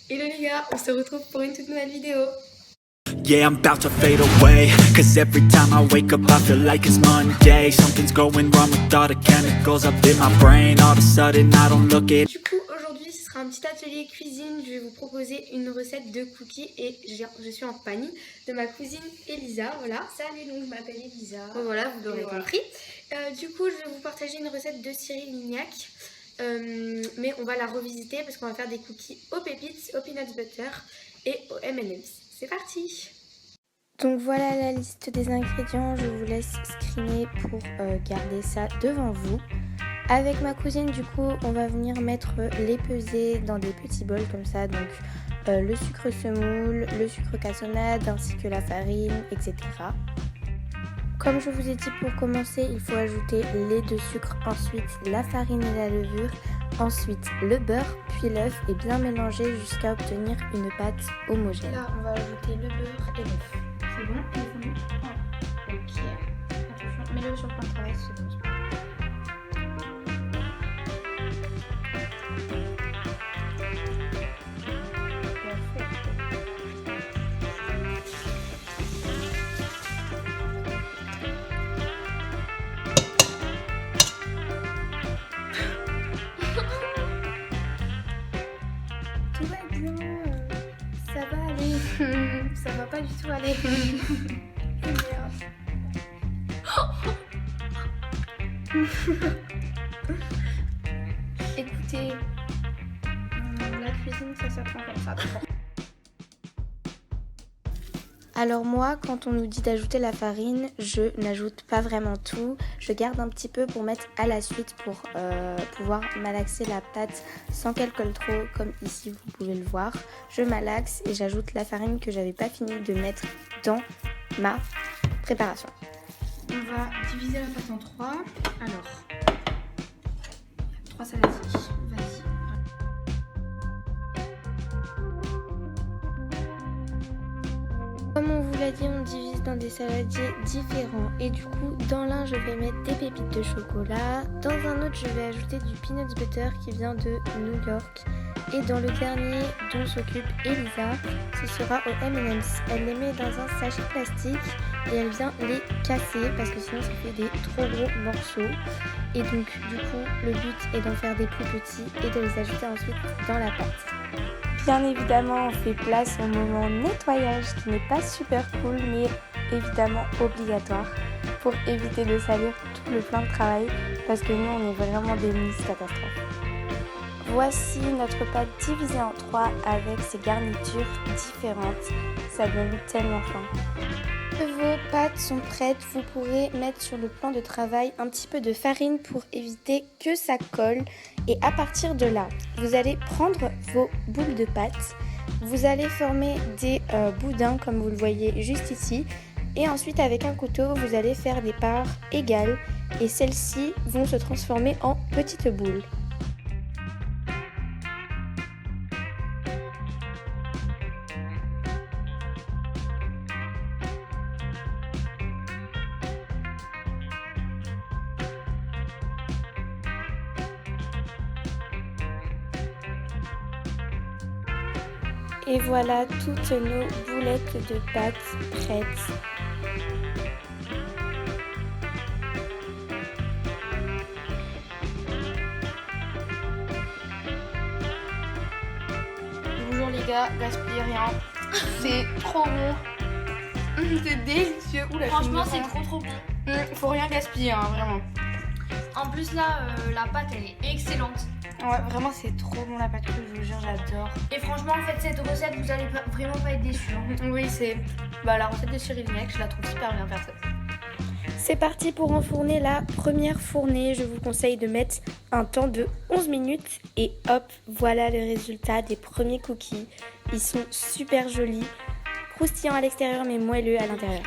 Hello les gars, on se retrouve pour une toute nouvelle vidéo. Yeah, I'm about to fade away, cause every time I wake up I feel like it's Monday. Something's going wrong with all the chemicals up in my brain. All of a sudden I don't look it. Du coup, aujourd'hui ce sera un petit atelier cuisine. Je vais vous proposer une recette de cookies et je suis en compagnie de ma cousine Elisa, voilà. Salut, donc je m'appelle Elisa. Bon, voilà, vous l'aurez Voilà. compris. Du coup, je vais vous partager une recette de Cyril Lignac. Mais on va la revisiter parce qu'on va faire des cookies aux pépites, au peanut butter et au M&M's. C'est parti! Donc voilà la liste des ingrédients, je vous laisse screener pour garder ça devant vous. Avec ma cousine du coup on va venir mettre les pesées dans des petits bols comme ça, donc le sucre semoule, le sucre cassonade ainsi que la farine, etc. Comme je vous ai dit, pour commencer il faut ajouter les deux sucres, ensuite la farine et la levure, ensuite le beurre, puis l'œuf et bien mélanger jusqu'à obtenir une pâte homogène. Là on va ajouter le beurre et l'œuf. C'est bon, il est fondu. Ok. Attention, mets-le sur le plan de travail, c'est bon. Tout va bien, ça va aller. Ça va pas du tout aller. Écoutez, la cuisine ça s'apprend comme ça. Alors moi, quand on nous dit d'ajouter la farine, je n'ajoute pas vraiment tout. Je garde un petit peu pour mettre à la suite pour pouvoir malaxer la pâte sans qu'elle colle trop, comme ici vous pouvez le voir. Je malaxe et j'ajoute la farine que j'avais pas fini de mettre dans ma préparation. On va diviser la pâte en 3. Alors, 3 saladiers. Vas-y. Comme on vous l'a dit, on divise dans des saladiers différents et du coup dans l'un je vais mettre des pépites de chocolat, dans un autre je vais ajouter du peanut butter qui vient de New York et dans le dernier dont s'occupe Elisa, ce sera au M&M's. Elle les met dans un sachet plastique et elle vient les casser parce que sinon ça fait des trop gros morceaux et donc du coup le but est d'en faire des plus petits et de les ajouter ensuite dans la pâte. Bien évidemment, on fait place au moment nettoyage qui n'est pas super cool mais évidemment obligatoire pour éviter de salir tout le plan de travail parce que nous on est vraiment des catastrophes. Voici notre pâte divisée en 3 avec ses garnitures différentes. Ça donne tellement faim. Vos pâtes sont prêtes, vous pourrez mettre sur le plan de travail un petit peu de farine pour éviter que ça colle et à partir de là, vous allez prendre vos boules de pâte, vous allez former des boudins comme vous le voyez juste ici et ensuite avec un couteau, vous allez faire des parts égales et celles-ci vont se transformer en petites boules. Et voilà toutes nos boulettes de pâte prêtes. Bonjour les gars, gaspillez rien. C'est trop bon. C'est délicieux. Oula, Franchement, c'est trop bon. Faut rien gaspiller, hein, vraiment. En plus, là, la pâte, elle est excellente. Ouais, vraiment, c'est trop bon la pâte crue, je vous jure, j'adore. Et franchement, faites cette recette, vous allez vraiment pas être déçus. Hein. Oui, c'est la recette de Cyril Lignac, je la trouve super bien perso. C'est parti pour enfourner la première fournée. Je vous conseille de mettre un temps de 11 minutes. Et hop, voilà le résultat des premiers cookies. Ils sont super jolis, croustillants à l'extérieur mais moelleux à l'intérieur.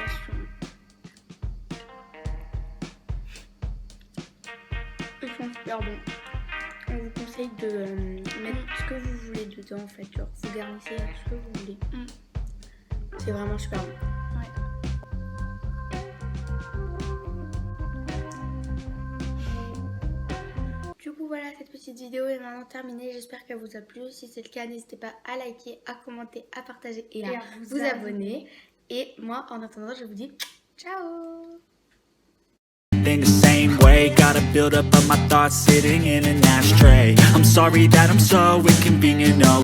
Ils sont super bons. On vous conseille de mettre ce que vous voulez dedans en fait. Genre, vous garnissez avec ce que vous voulez. C'est vraiment super bon. Du coup voilà, cette petite vidéo est maintenant terminée, j'espère qu'elle vous a plu. Si c'est le cas, n'hésitez pas à liker, à commenter, à partager et à vous abonner. Et moi en attendant je vous dis ciao. In the same way, gotta build up of my thoughts sitting in an ashtray. I'm sorry that I'm so inconvenient, no